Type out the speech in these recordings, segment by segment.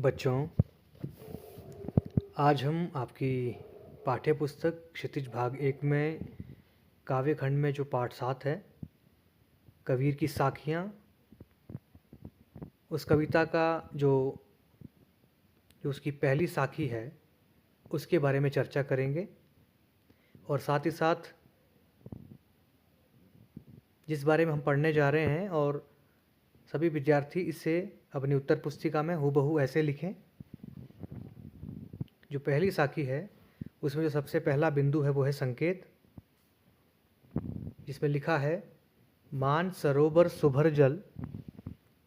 बच्चों, आज हम आपकी पाठ्य पुस्तक क्षितिज भाग 1 में काव्य खंड में जो पाठ 7 है, कबीर की साखियाँ, उस कविता का जो उसकी पहली साखी है उसके बारे में चर्चा करेंगे। और साथ ही साथ जिस बारे में हम पढ़ने जा रहे हैं, और सभी विद्यार्थी इसे अपनी उत्तर पुस्तिका में हूबहू ऐसे लिखें। जो पहली साखी है उसमें जो सबसे पहला बिंदु है वो है संकेत, जिसमें लिखा है मान सरोवर सुभर जल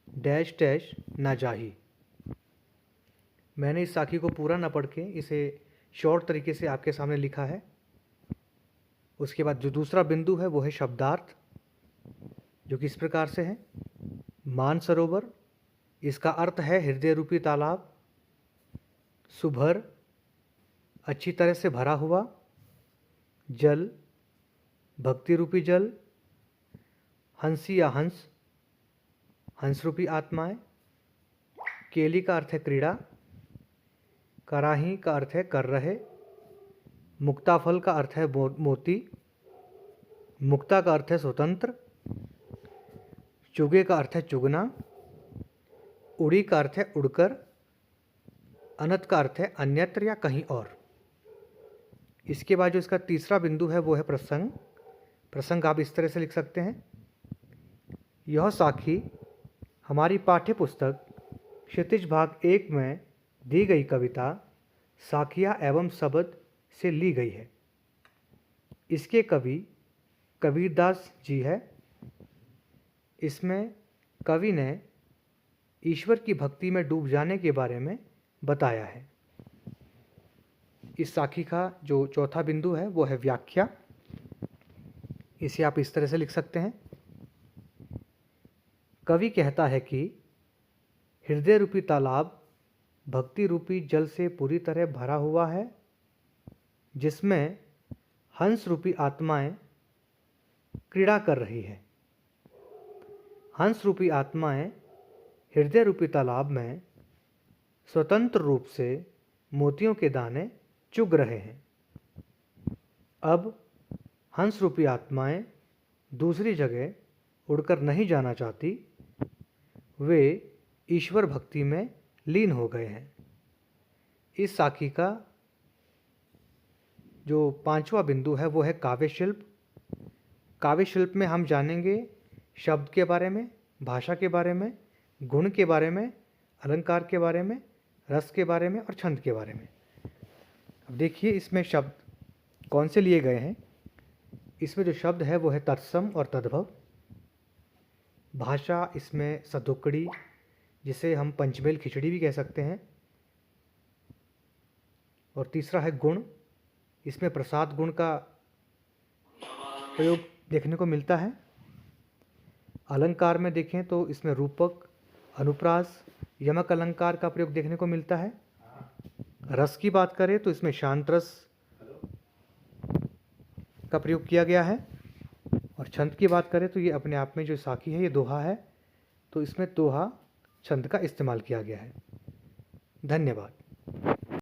डैश डैश ना जाही। मैंने इस साखी को पूरा ना पढ़ के इसे शॉर्ट तरीके से आपके सामने लिखा है। उसके बाद जो दूसरा बिंदु है वो है शब्दार्थ, जो कि इस प्रकार से है। मान सरोवर, इसका अर्थ है हृदय रूपी तालाब। सुभर, अच्छी तरह से भरा हुआ। जल, भक्ति रूपी जल। हंसी या हंस, हंस रूपी आत्माएं। केली का अर्थ है क्रीड़ा। कराही का अर्थ है कर रहे। मुक्ताफल का अर्थ है मोती। मुक्ता का अर्थ है स्वतंत्र। चुगे का अर्थ है चुगना। उड़ी का अर्थ है उड़कर। अनत का अर्थ है अन्यत्र या कहीं और। इसके बाद जो इसका तीसरा बिंदु है वो है प्रसंग। प्रसंग आप इस तरह से लिख सकते हैं। यह साखी हमारी पाठ्य पुस्तक क्षितिज भाग 1 में दी गई कविता साखियाँ एवं शब्द से ली गई है। इसके कवि कबीरदास जी है। इसमें कवि ने ईश्वर की भक्ति में डूब जाने के बारे में बताया है। इस साखी का जो चौथा बिंदु है वो है व्याख्या। इसे आप इस तरह से लिख सकते हैं। कवि कहता है कि हृदय रूपी तालाब भक्ति रूपी जल से पूरी तरह भरा हुआ है, जिसमें हंस रूपी आत्माएं क्रीड़ा कर रही है। हंस रूपी आत्माएं हृदय रूपी तालाब में स्वतंत्र रूप से मोतियों के दाने चुग रहे हैं। अब हंस रूपी आत्माएं दूसरी जगह उड़कर नहीं जाना चाहती, वे ईश्वर भक्ति में लीन हो गए हैं। इस साखी का जो पांचवा बिंदु है वो है काव्य शिल्प। काव्य शिल्प में हम जानेंगे शब्द के बारे में, भाषा के बारे में, गुण के बारे में, अलंकार के बारे में, रस के बारे में और छंद के बारे में। अब देखिए इसमें शब्द कौन से लिए गए हैं। इसमें जो शब्द है वो है तत्सम और तद्भव। भाषा इसमें सदुकड़ी, जिसे हम पंचमेल खिचड़ी भी कह सकते हैं। और तीसरा है गुण। इसमें प्रसाद गुण का प्रयोग देखने को मिलता है। अलंकार में देखें तो इसमें रूपक, अनुप्रास, यमक अलंकार का प्रयोग देखने को मिलता है। रस की बात करें तो इसमें शांत रस का प्रयोग किया गया है। और छंद की बात करें तो ये अपने आप में जो साखी है ये दोहा है, तो इसमें दोहा छंद का इस्तेमाल किया गया है। धन्यवाद।